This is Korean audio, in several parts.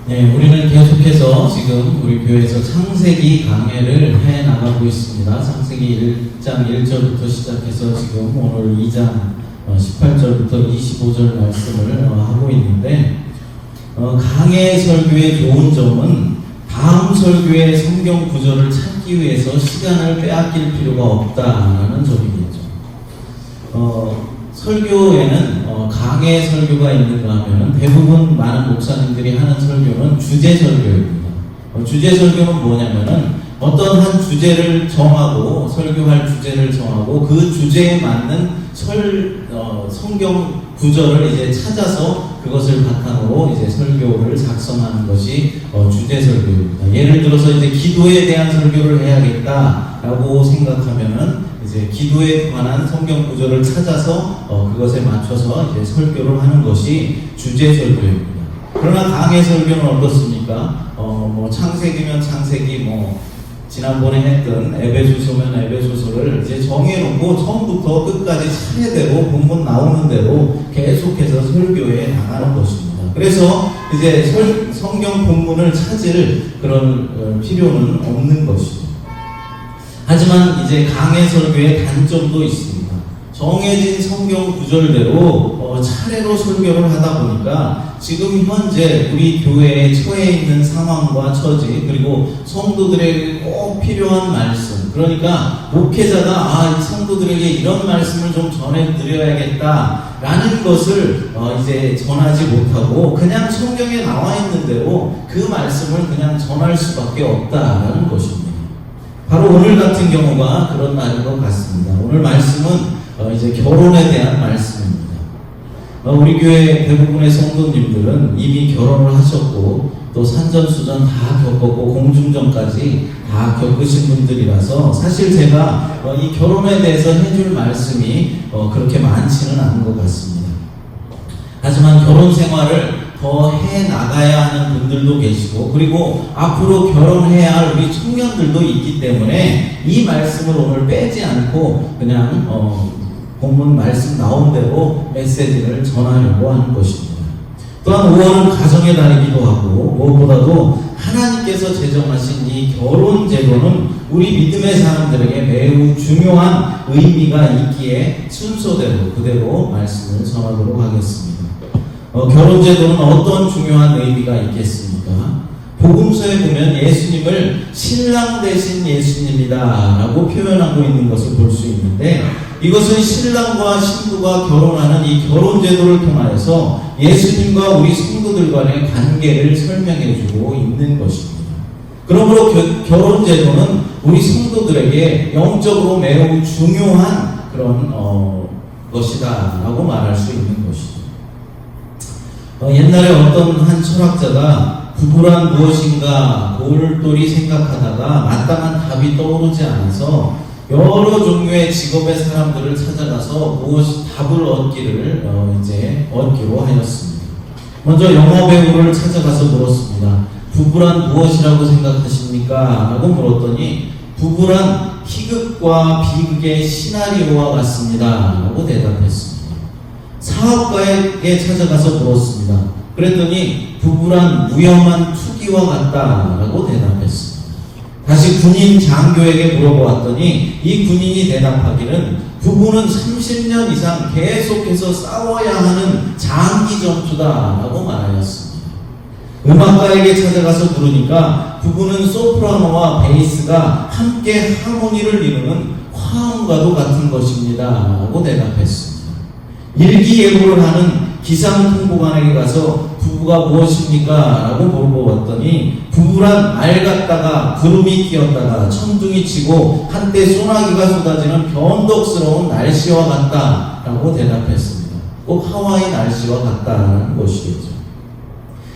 네, 우리는 계속해서 지금 우리 교회에서 창세기 강해를 해 나가고 있습니다. 창세기 1장 1절부터 시작해서 지금 오늘 2장 18절부터 25절 말씀을 하고 있는데, 강해 설교의 좋은 점은 다음 설교의 성경 구절을 찾기 위해서 시간을 빼앗길 필요가 없다라는 점이겠죠. 설교에는 강해 설교가 있는가 하면 대부분 많은 목사님들이 하는 설교는 주제 설교입니다. 주제 설교는 뭐냐면은 어떤 한 주제를 정하고, 설교할 주제를 정하고 그 주제에 맞는 성경 구절을 이제 찾아서 그것을 바탕으로 이제 설교를 작성하는 것이 주제 설교입니다. 예를 들어서 이제 기도에 대한 설교를 해야겠다라고 생각하면은 이제 기도에 관한 성경 구절을 찾아서 그것에 맞춰서 이제 설교를 하는 것이 주제 설교입니다. 그러나 강해 설교는 어떻습니까? 뭐 창세기면 창세기, 지난번에 했던 에베소서면 에베소서를 이제 정해놓고 처음부터 끝까지 차례대로 본문 나오는 대로 계속해서 설교에 나가는 것입니다. 그래서 이제 성경 본문을 찾을 그런 필요는 없는 것이죠. 하지만 이제 강해 설교의 단점도 있습니다. 정해진 성경 구절대로 차례로 설교를 하다 보니까 지금 현재 우리 교회에 처해 있는 상황과 처지, 그리고 성도들에게 꼭 필요한 말씀, 그러니까 목회자가 이 성도들에게 이런 말씀을 좀 전해드려야겠다 라는 것을 이제 전하지 못하고 그냥 성경에 나와 있는 대로 그 말씀을 그냥 전할 수밖에 없다라는 것입니다. 바로 오늘 같은 경우가 그런 날인 것 같습니다. 오늘 말씀은 이제 결혼에 대한 말씀입니다. 우리 교회 대부분의 성도님들은 이미 결혼을 하셨고 또 산전수전 다 겪었고 공중전까지 다 겪으신 분들이라서 사실 제가 이 결혼에 대해서 해줄 말씀이 그렇게 많지는 않은 것 같습니다. 하지만 결혼 생활을 더 해 나가야 하는 분들도 계시고, 그리고 앞으로 결혼해야 할 우리 청년들도 있기 때문에 이 말씀을 오늘 빼지 않고 그냥 본문 말씀 나온 대로 메시지를 전하려고 하는 것입니다. 또한 5월은 가정의 달이기도 하고, 무엇보다도 하나님께서 제정하신 이 결혼 제도는 우리 믿음의 사람들에게 매우 중요한 의미가 있기에 순서대로 그대로 말씀을 전하도록 하겠습니다. 결혼 제도는 어떤 중요한 의미가 있겠습니까? 복음서에 보면 예수님을 신랑 대신 예수님이다 라고 표현하고 있는 것을 볼 수 있는데, 이것은 신랑과 신부가 결혼하는 이 결혼 제도를 통하여서 예수님과 우리 성도들 간의 관계를 설명해주고 있는 것입니다. 그러므로 결혼 제도는 우리 성도들에게 영적으로 매우 중요한 그런 것이다 라고 말할 수 있는 것이죠. 옛날에 어떤 한 철학자가 부부란 무엇인가 골똘히 생각하다가 마땅한 답이 떠오르지 않아서 여러 종류의 직업의 사람들을 찾아가서 답을 얻기로 하였습니다. 먼저 영화 배우를 찾아가서 물었습니다. 부부란 무엇이라고 생각하십니까? 라고 물었더니 부부란 희극과 비극의 시나리오와 같습니다 라고 대답했습니다. 사업가에게 찾아가서 물었습니다. 그랬더니 부부란 위험한 투기와 같다라고 대답했습니다. 다시 군인 장교에게 물어보았더니 이 군인이 대답하기는 부부는 30년 이상 계속해서 싸워야 하는 장기 전투다라고 말하였습니다. 음악가에게 찾아가서 물으니까 부부는 소프라노와 베이스가 함께 하모니를 이루는 화음과도 같은 것입니다 라고 대답했습니다. 일기예보를 하는 기상통보관에게 가서 부부가 무엇입니까? 라고 물어보았더니 부부란 말 같다가 구름이 끼었다가 천둥이 치고 한때 소나기가 쏟아지는 변덕스러운 날씨와 같다 라고 대답했습니다. 꼭 하와이 날씨와 같다라는 것이겠죠.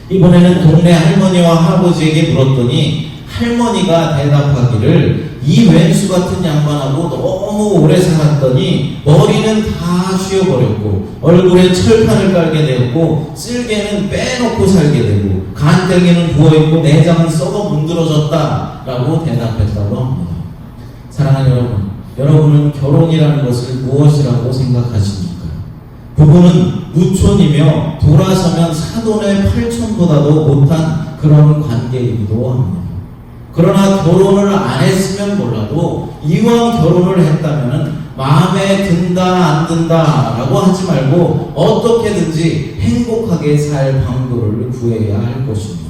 이번에는 동네 할머니와 할아버지에게 물었더니 할머니가 대답하기를 이 왼수 같은 양반하고 너무 오래 살았더니 머리는 다 쉬어버렸고 얼굴에 철판을 깔게 되었고 쓸개는 빼놓고 살게 되고 간땡이는 부어있고 내장은 썩어 문드러졌다 라고 대답했다고 합니다. 사랑하는 여러분, 여러분은 결혼이라는 것을 무엇이라고 생각하십니까? 부부는 무촌이며 돌아서면 사돈의 8촌보다도 못한 그런 관계이기도 합니다. 그러나 결혼을 안 했으면 몰라도 이왕 결혼을 했다면 마음에 든다 안 든다 라고 하지 말고 어떻게든지 행복하게 살 방도를 구해야 할 것입니다.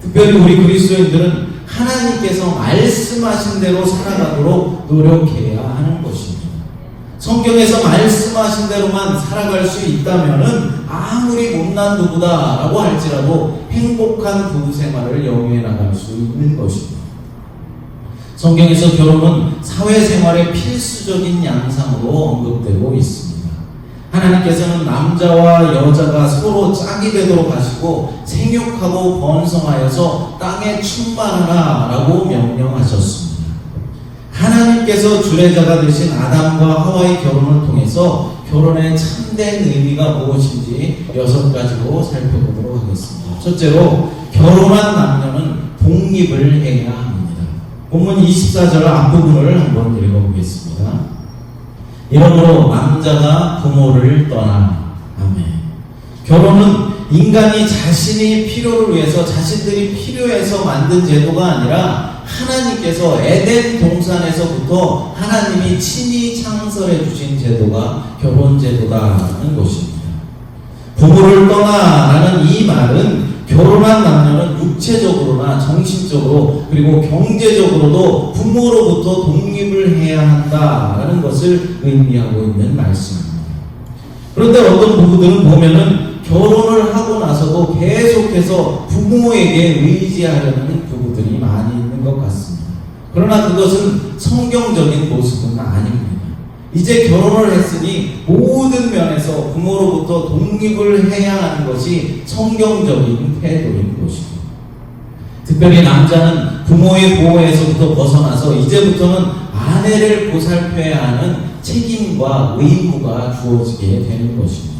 특별히 우리 그리스도인들은 하나님께서 말씀하신 대로 살아가도록 노력해야 하는 것입니다. 성경에서 말씀하신 대로만 살아갈 수 있다면은 아무리 못난 부부다라고 할지라도 행복한 부부 생활을 영위해 나갈 수 있는 것입니다. 성경에서 결혼은 사회생활의 필수적인 양상으로 언급되고 있습니다. 하나님께서는 남자와 여자가 서로 짝이 되도록 하시고 생육하고 번성하여서 땅에 충만하라 라고 명령하셨습니다. 하나님께서 주례자가 되신 아담과 하와의 결혼을 통해서 결혼의 참된 의미가 무엇인지 6가지로 살펴보도록 하겠습니다. 첫째로, 결혼한 남녀는 독립을 해야 합니다. 본문 24절 앞부분을 한번 읽어보겠습니다. 이러므로 남자가 부모를 떠나. 아멘. 결혼은 인간이 자신이 필요를 위해서, 자신들이 필요해서 만든 제도가 아니라 하나님께서 에덴 동산에서부터 하나님이 친히 창설해 주신 제도가 결혼 제도다라는 것입니다. 부모를 떠나라는 이 말은 결혼한 남녀는 육체적으로나 정신적으로 그리고 경제적으로도 부모로부터 독립을 해야 한다라는 것을 의미하고 있는 말씀입니다. 그런데 어떤 부부들은 보면은 결혼을 하고 나서도 계속해서 부모에게 의지하려는 부부들이 많이 있는 것 같습니다. 그러나 그것은 성경적인 모습은 아닙니다. 이제 결혼을 했으니 모든 면에서 부모로부터 독립을 해야 하는 것이 성경적인 태도인 것입니다. 특별히 남자는 부모의 보호에서부터 벗어나서 이제부터는 아내를 보살펴야 하는 책임과 의무가 주어지게 되는 것입니다.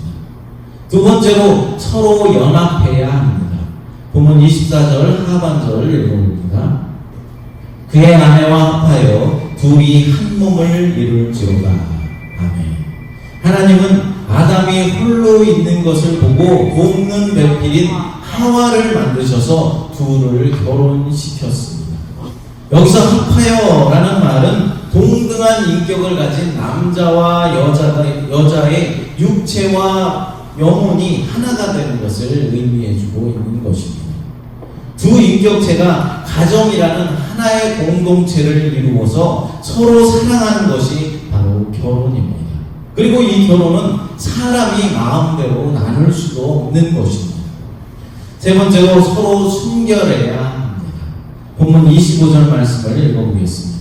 두 번째로, 서로 연합해야 합니다. 본문 24절 하반절을 읽어봅니다. 그의 아내와 합하여 둘이 한 몸을 이룰지어다. 아멘. 하나님은 아담이 홀로 있는 것을 보고 돕는 배필인 하와를 만드셔서 둘을 결혼시켰습니다. 여기서 합하여라는 말은 동등한 인격을 가진 남자와 여자의 육체와 영혼이 하나가 되는 것을 의미해주고 있는 것입니다. 두 인격체가 가정이라는 하나의 공동체를 이루어서 서로 사랑하는 것이 바로 결혼입니다. 그리고 이 결혼은 사람이 마음대로 나눌 수도 없는 것입니다. 세 번째로, 서로 순결해야 합니다. 본문 25절 말씀을 읽어보겠습니다.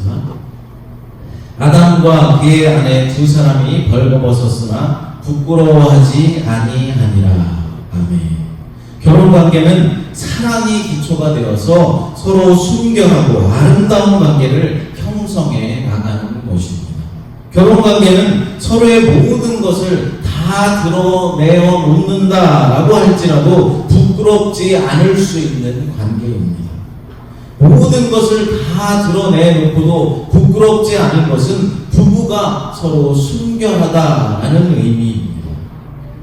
아담과 그의 아내 두 사람이 벌거벗었으나 부끄러워하지 아니하니라. 아멘. 결혼관계는 사랑이 기초가 되어서 서로 순결하고 아름다운 관계를 형성해 나가는 것입니다. 결혼관계는 서로의 모든 것을 다 드러내어 놓는다라고 할지라도 부끄럽지 않을 수 있는 관계입니다. 모든 것을 다 드러내놓고도 부끄럽지 않은 것은 부부가 서로 순결하다라는 의미입니다.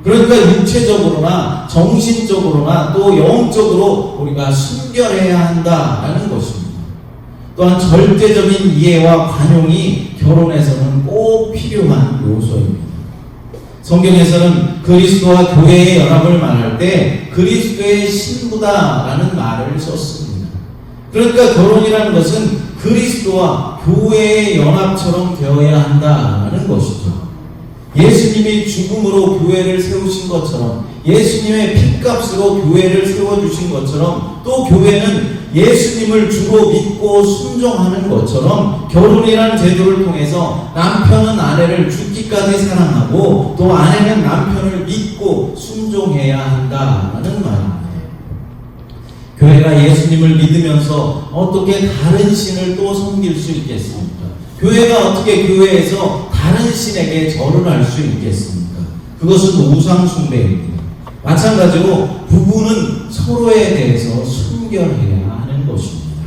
그러니까 육체적으로나 정신적으로나 또 영적으로 우리가 순결해야 한다라는 것입니다. 또한 절대적인 이해와 관용이 결혼에서는 꼭 필요한 요소입니다. 성경에서는 그리스도와 교회의 연합을 말할 때 그리스도의 신부다라는 말을 썼습니다. 그러니까 결혼이라는 것은 그리스도와 교회의 연합처럼 되어야 한다는 것이죠. 예수님이 죽음으로 교회를 세우신 것처럼, 예수님의 핏값으로 교회를 세워주신 것처럼, 또 교회는 예수님을 주로 믿고 순종하는 것처럼 결혼이라는 제도를 통해서 남편은 아내를 죽기까지 사랑하고 또 아내는 남편을 믿고 순종해야 한다는 말입니다. 교회가 예수님을 믿으면서 어떻게 다른 신을 또 섬길 수 있겠습니까? 교회가 어떻게 교회에서 다른 신에게 절을 할 수 있겠습니까? 그것은 우상 숭배입니다. 마찬가지로 부부는 서로에 대해서 순결해야 하는 것입니다.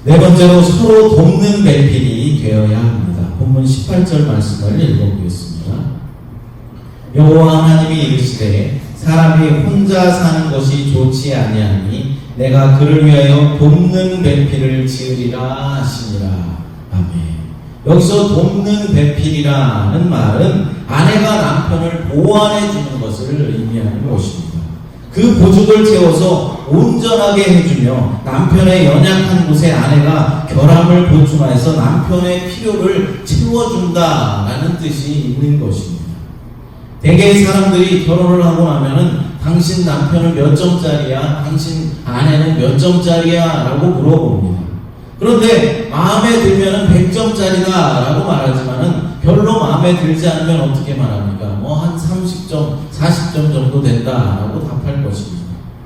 네 번째로, 서로 돕는 배필이 되어야 합니다. 본문 18절 말씀을 읽어보겠습니다. 여호와 하나님이 이르시되 사람이 혼자 사는 것이 좋지 아니하니 내가 그를 위하여 돕는 배필을 지으리라 하시니라. 아멘. 여기서 돕는 배필이라는 말은 아내가 남편을 보완해 주는 것을 의미하는 것입니다. 그 보죽을 채워서 온전하게 해주며 남편의 연약한 곳에 아내가 결함을 보충하여서 남편의 필요를 채워준다라는 뜻이 있는 것입니다. 대개 사람들이 결혼을 하고 나면은 당신 남편은 몇 점짜리야? 당신 아내는 몇 점짜리야? 라고 물어봅니다. 그런데 마음에 들면은 100점짜리다 라고 말하지만은 별로 마음에 들지 않으면 어떻게 말합니까? 한 30점, 40점 정도 된다 라고 답할 것입니다.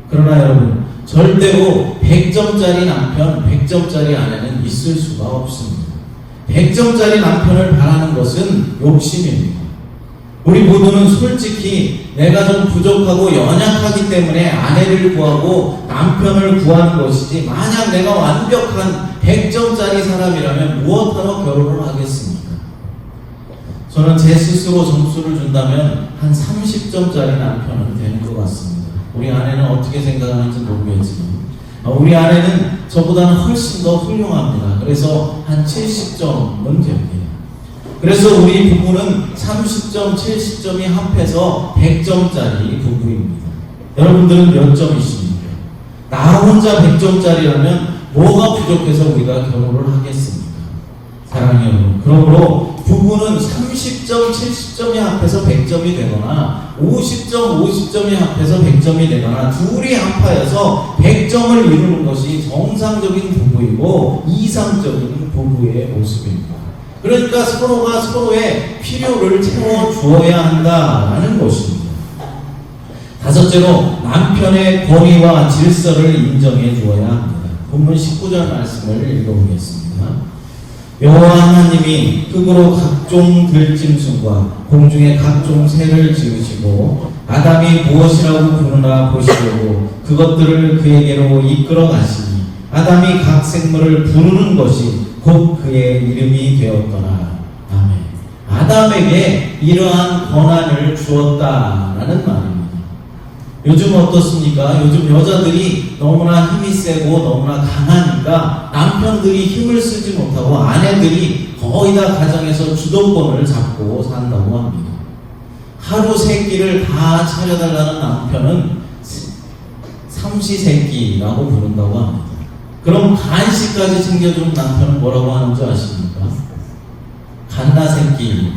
그러나 여러분, 절대로 100점짜리 남편, 100점짜리 아내는 있을 수가 없습니다. 100점짜리 남편을 바라는 것은 욕심입니다. 우리 모두는 솔직히 내가 좀 부족하고 연약하기 때문에 아내를 구하고 남편을 구하는 것이지, 만약 내가 완벽한 100점짜리 사람이라면 무엇하러 결혼을 하겠습니까? 저는 제 스스로 점수를 준다면 한 30점짜리 남편은 되는 것 같습니다. 우리 아내는 어떻게 생각하는지 모르겠지만 우리 아내는 저보다는 훨씬 더 훌륭합니다. 그래서 한 70점은 됩니다. 그래서 우리 부부는 30점, 70점이 합해서 100점짜리 부부입니다. 여러분들은 몇 점이십니까? 나 혼자 100점짜리라면 뭐가 부족해서 우리가 결혼을 하겠습니까? 사랑하는 여러분, 그러므로 부부는 30점, 70점이 합해서 100점이 되거나 50점, 50점이 합해서 100점이 되거나 둘이 합하여서 100점을 이루는 것이 정상적인 부부이고 이상적인 부부의 모습입니다. 그러니까 서로가 서로의 필요를 채워주어야 한다라는 것입니다. 다섯째로 남편의 권위와 질서를 인정해 주어야 합니다. 본문 19절 말씀을 읽어보겠습니다. 여호와 하나님이 흙으로 각종 들짐승과 공중의 각종 새를 지으시고 아담이 무엇이라고 부르나 보시려고 그것들을 그에게로 이끌어 가시니 아담이 각 생물을 부르는 것이 곧 그의 이름이 되었더라. 아멘. 아담에게 이러한 권한을 주었다라는 말입니다. 요즘 어떻습니까? 요즘 여자들이 너무나 힘이 세고 너무나 강하니까 남편들이 힘을 쓰지 못하고 아내들이 거의 다 가정에서 주도권을 잡고 산다고 합니다. 하루 세 끼를 다 차려달라는 남편은 삼시세끼라고 부른다고 합니다. 그럼 간식까지 챙겨주는 남편은 뭐라고 하는 줄 아십니까? 갓나새끼.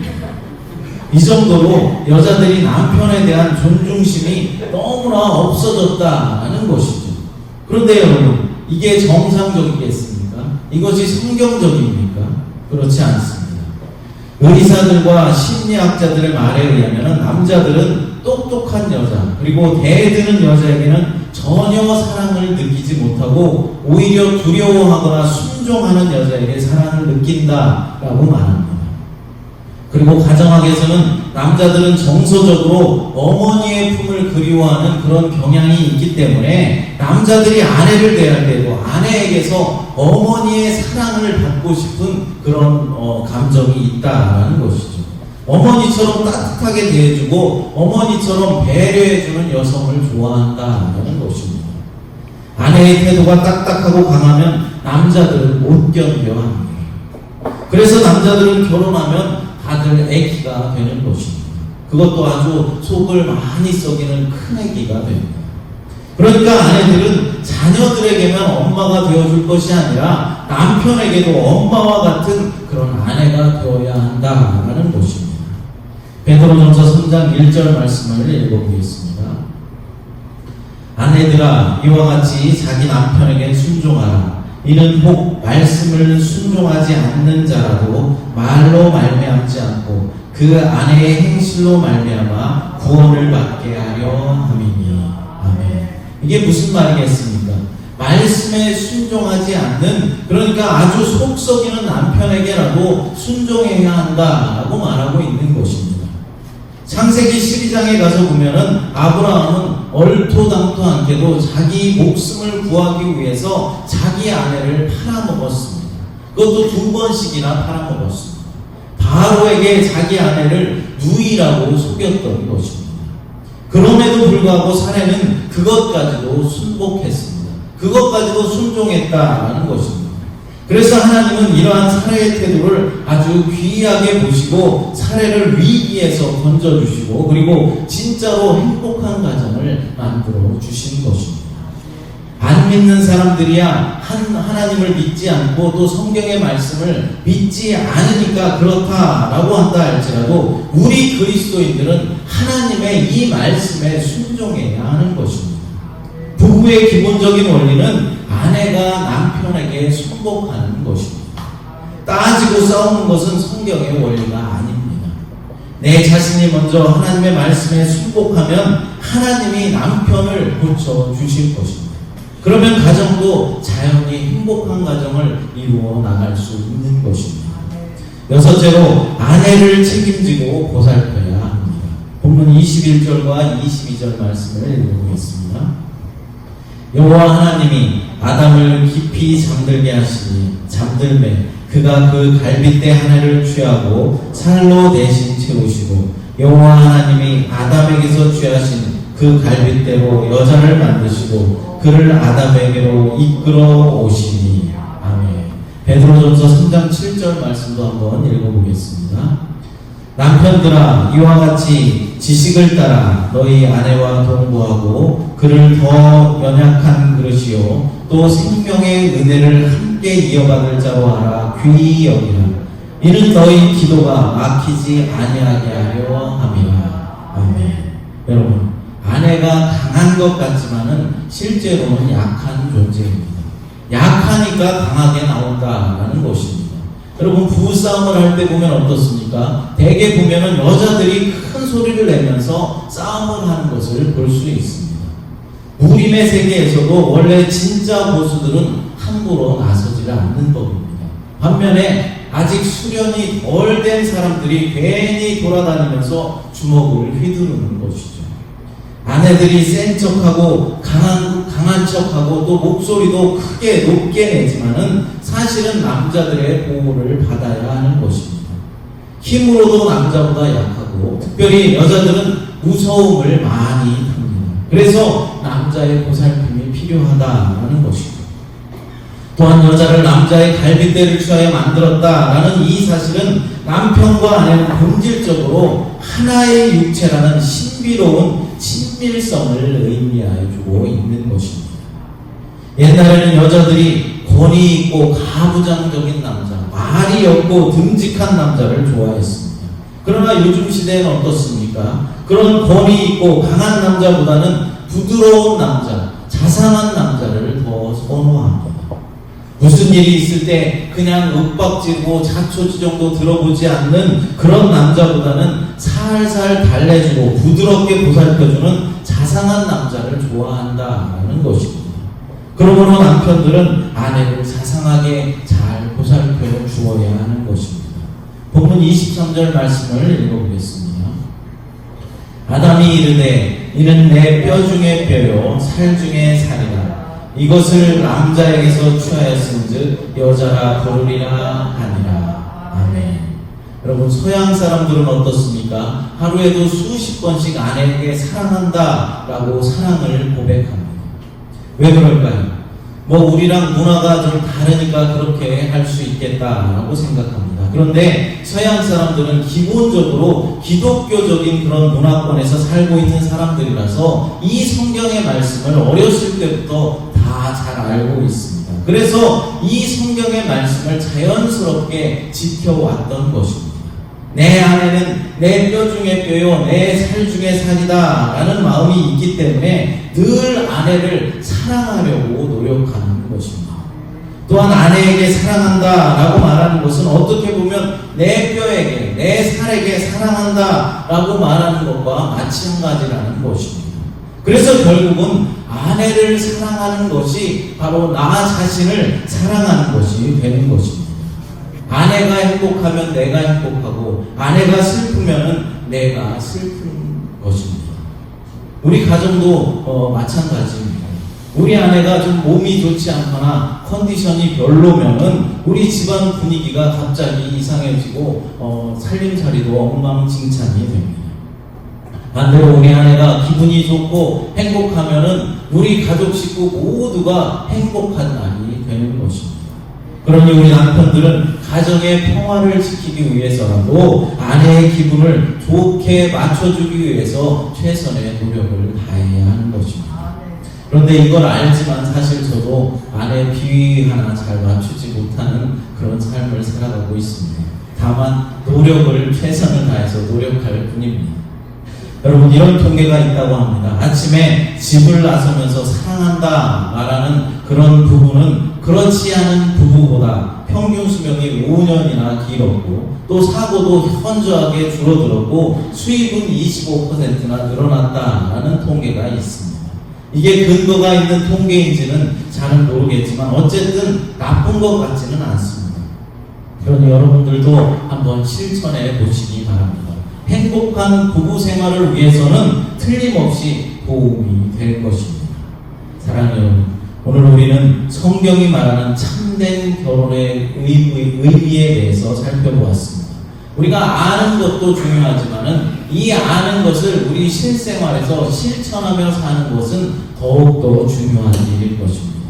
이 정도로 여자들이 남편에 대한 존중심이 너무나 없어졌다는 것이죠. 그런데 여러분, 이게 정상적이겠습니까? 이것이 성경적입니까? 그렇지 않습니다. 의사들과 심리학자들의 말에 의하면 남자들은 똑똑한 여자, 그리고 대드는 여자에게는 전혀 사랑을 느끼지 못하고 오히려 두려워하거나 순종하는 여자에게 사랑을 느낀다라고 말합니다. 그리고 가정학에서는 남자들은 정서적으로 어머니의 품을 그리워하는 그런 경향이 있기 때문에 남자들이 아내를 대할 때도 아내에게서 어머니의 사랑을 받고 싶은 그런 감정이 있다라는 것이죠. 어머니처럼 따뜻하게 대해주고 어머니처럼 배려해주는 여성을 좋아한다는 것입니다. 아내의 태도가 딱딱하고 강하면 남자들은 못 견뎌합니다. 그래서 남자들은 결혼하면 다들 애기가 되는 것입니다. 그것도 아주 속을 많이 썩이는 큰 애기가 됩니다. 그러니까 아내들은 자녀들에게만 엄마가 되어줄 것이 아니라 남편에게도 엄마와 같은 그런 아내가 되어야 한다는 것입니다. 베드로전서 3장 1절 말씀을 읽어보겠습니다. 아내들아, 이와 같이 자기 남편에게 순종하라. 이는 혹 말씀을 순종하지 않는 자라도 말로 말미암지 않고 그 아내의 행실로 말미암아 구원을 받게 하려 함이니. 아멘. 이게 무슨 말이겠습니까? 말씀에 순종하지 않는, 그러니까 아주 속 썩이는 남편에게라도 순종해야 한다라고 말하고 있는 것입니다. 창세기 12장에 가서 보면은 아브라함은 얼토당토 않게도 자기 목숨을 구하기 위해서 자기 아내를 팔아먹었습니다. 그것도 2번씩이나 팔아먹었습니다. 바로에게 자기 아내를 누이라고 속였던 것입니다. 그럼에도 불구하고 사례는 그것까지도 순복했습니다. 그것까지도 순종했다라는 것입니다. 그래서 하나님은 이러한 사례의 태도를 아주 귀하게 보시고 사례를 위기에서 건져주시고 그리고 진짜로 행복한 가정을 만들어 주신 것입니다. 안 믿는 사람들이야 하나님을 믿지 않고 또 성경의 말씀을 믿지 않으니까 그렇다라고 한다 할지라도 우리 그리스도인들은 하나님의 이 말씀에 순종해야 하는 것입니다. 부부의 기본적인 원리는 아내가 남편에게 순복하는 것입니다. 따지고 싸우는 것은 성경의 원리가 아닙니다. 내 자신이 먼저 하나님의 말씀에 순복하면 하나님이 남편을 고쳐주실 것입니다. 그러면 가정도 자연히 행복한 가정을 이루어 나갈 수 있는 것입니다. 여섯째로 아내를 책임지고 보살펴야 합니다. 본문 21절과 22절 말씀을 읽어보겠습니다. 여호와 하나님이 아담을 깊이 잠들게 하시니 잠들매 그가 그 갈빗대 하나를 취하고 살로 대신 채우시고 여호와 하나님이 아담에게서 취하신 그 갈빗대로 여자를 만드시고 그를 아담에게로 이끌어 오시니. 아멘. 베드로전서 3장 7절 말씀도 한번 읽어보겠습니다. 남편들아 이와 같이 지식을 따라 너희 아내와 동거하고 그를 더 연약한 그릇이요 또 생명의 은혜를 함께 이어받을 자로 하라 귀히 여기라. 이는 너희 기도가 막히지 아니하게 하려 함이라. 아멘. 여러분, 아내가 강한 것 같지만은 실제로는 약한 존재입니다. 약하니까 강하게 나온다라는 것입니다. 여러분, 부부싸움을 할 때 보면 어떻습니까? 대개 보면은 여자들이 큰 소리를 내면서 싸움을 하는 것을 볼 수 있습니다. 무림의 세계에서도 원래 진짜 보수들은 함부로 나서지 않는 법입니다. 반면에 아직 수련이 덜 된 사람들이 괜히 돌아다니면서 주먹을 휘두르는 것이죠. 아내들이 센 척하고 강한 척하고 또 목소리도 크게 높게 내지만은 사실은 남자들의 보호를 받아야 하는 것입니다. 힘으로도 남자보다 약하고 특별히 여자들은 무서움을 많이 합니다. 그래서 남자의 보살핌이 필요하다라는 것이죠. 또한 여자를 남자의 갈빗대를 취하여 만들었다라는 이 사실은 남편과 아내는 본질적으로 하나의 육체라는 신비로운 친밀성을 의미해주고 있는 것입니다. 옛날에는 여자들이 권위 있고 가부장적인 남자, 말이 없고 듬직한 남자를 좋아했습니다. 그러나 요즘 시대에는 어떻습니까? 그런 권위 있고 강한 남자보다는 부드러운 남자, 자상한 남자를 더 선호합니다. 무슨 일이 있을 때 그냥 윽박지르고 자초지 정도 들어보지 않는 그런 남자보다는 살살 달래주고 부드럽게 보살펴주는 자상한 남자를 좋아한다라는 것입니다. 그러므로 남편들은 아내를 자상하게 잘 보살펴 주어야 하는 것입니다. 본문 23절 말씀을 읽어보겠습니다. 아담이 이르되 이는 내 뼈 중에 뼈요 살 중에 살이라. 이것을 남자에게서 취하였은즉 여자라 부르리라 하니라. 아멘. 여러분, 서양 사람들은 어떻습니까? 하루에도 수십 번씩 아내에게 사랑한다라고 사랑을 고백합니다. 왜 그럴까요? 우리랑 문화가 좀 다르니까 그렇게 할 수 있겠다라고 생각합니다. 그런데 서양 사람들은 기본적으로 기독교적인 그런 문화권에서 살고 있는 사람들이라서 이 성경의 말씀을 어렸을 때부터 다 잘 알고 있습니다. 그래서 이 성경의 말씀을 자연스럽게 지켜왔던 것입니다. 내 아내는 내 뼈 중에 뼈요 내 살 중에 살이다 라는 마음이 있기 때문에 늘 아내를 사랑하려고 노력하는 것입니다. 또한 아내에게 사랑한다 라고 말하는 것은 어떻게 보면 내 뼈에게 내 살에게 사랑한다 라고 말하는 것과 마찬가지라는 것입니다. 그래서 결국은 아내를 사랑하는 것이 바로 나 자신을 사랑하는 것이 되는 것입니다. 아내가 행복하면 내가 행복하고 아내가 슬프면 내가 슬픈 것입니다. 우리 가정도 마찬가지입니다. 우리 아내가 좀 몸이 좋지 않거나 컨디션이 별로면은 우리 집안 분위기가 갑자기 이상해지고 살림살이도 엉망진창이 됩니다. 반대로 우리 아내가 기분이 좋고 행복하면은 우리 가족 식구 모두가 행복한 날이 되는 것입니다. 그러니 우리 남편들은 가정의 평화를 지키기 위해서라도 아내의 기분을 좋게 맞춰주기 위해서 최선의 노력을 다해야 하는 것입니다. 그런데 이걸 알지만 사실 저도 아내 비위 하나 잘 맞추지 못하는 그런 삶을 살아가고 있습니다. 다만 노력을 최선을 다해서 노력할 뿐입니다. 여러분, 이런 통계가 있다고 합니다. 아침에 집을 나서면서 사랑한다 말하는 그런 부부는 그렇지 않은 부부보다 평균 수명이 5년이나 길었고 또 사고도 현저하게 줄어들었고 수입은 25%나 늘어났다라는 통계가 있습니다. 이게 근거가 있는 통계인지는 잘은 모르겠지만 어쨌든 나쁜 것 같지는 않습니다. 그러니 여러분들도 한번 실천해 보시기 바랍니다. 행복한 부부 생활을 위해서는 틀림없이 도움이 될 것입니다. 사랑하는 여러분, 오늘 우리는 성경이 말하는 참된 결혼의 의미에 대해서 살펴보았습니다. 우리가 아는 것도 중요하지만은 이 아는 것을 우리 실생활에서 실천하며 사는 것은 더욱더 중요한 일일 것입니다.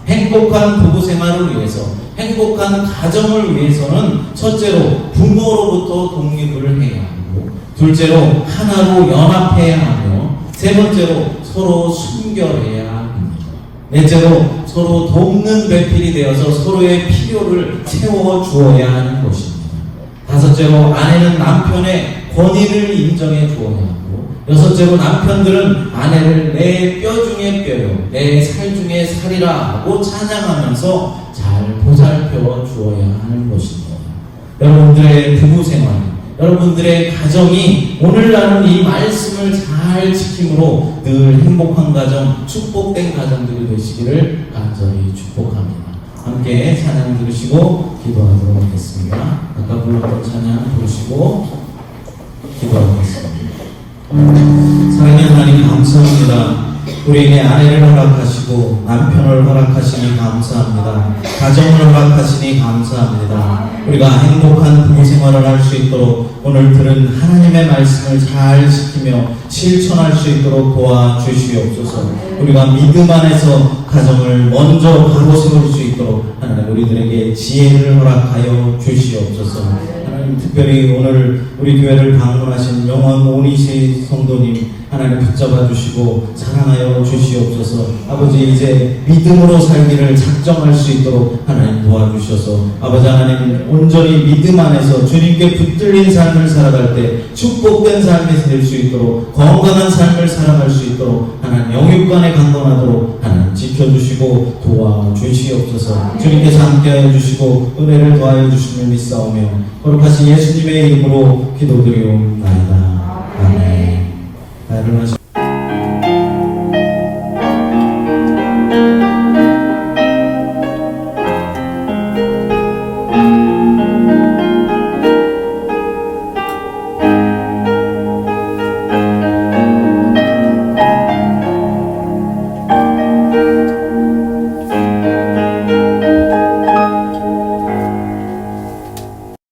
행복한 부부 생활을 위해서, 행복한 가정을 위해서는 첫째로 부모로부터 독립을 해야 하고, 둘째로 하나로 연합해야 하며, 세 번째로 서로 순결해야 합니다. 넷째로 서로 돕는 배필이 되어서 서로의 필요를 채워주어야 하는 것입니다. 다섯째로 아내는 남편의 권위를 인정해 주어야 하고, 여섯째로 남편들은 아내를 내 뼈 중에 뼈요, 내 살 중에 살이라 하고 찬양하면서 잘 보살펴 주어야 하는 것입니다. 여러분들의 부부 생활, 여러분들의 가정이 오늘 나눈 이 말씀을 잘 지킴으로 늘 행복한 가정, 축복된 가정들이 되시기를 간절히 축복합니다. 함께 찬양 들으시고 기도하도록 하겠습니다. 아까 불렀던 찬양 부르시고 기도하겠습니다. 사랑하는 하나님, 감사합니다. 우리에게 아내를 허락하시고 남편을 허락하시니 감사합니다. 가정을 허락하시니 감사합니다. 우리가 행복한 부부 생활을 할 수 있도록 오늘 들은 하나님의 말씀을 잘 지키며 실천할 수 있도록 도와주시옵소서. 우리가 믿음 안에서 가정을 먼저 바로 세울 수 있도록 하나님 우리들에게 지혜를 허락하여 주시옵소서. 하나님, 특별히 오늘 우리 교회를 방문하신 영원 오니시 성도님 하나님 붙잡아 주시고 사랑하여 주시옵소서. 아버지, 이제 믿음으로 살기를 작정할 수 있도록 하나님 도와주셔서 아버지 하나님 온전히 믿음 안에서 주님께 붙들린 삶을 살아갈 때 축복된 삶이 될 수 있도록, 건강한 삶을 살아갈 수 있도록 하나님 영육간에 강건하도록 하나님 지켜주시고 도와주시옵소서. 주님께서 함께하여 주시고 은혜를 더하여 주시며 믿사오며 거룩하신 예수님의 이름으로 기도드리옵나이다. 아멘.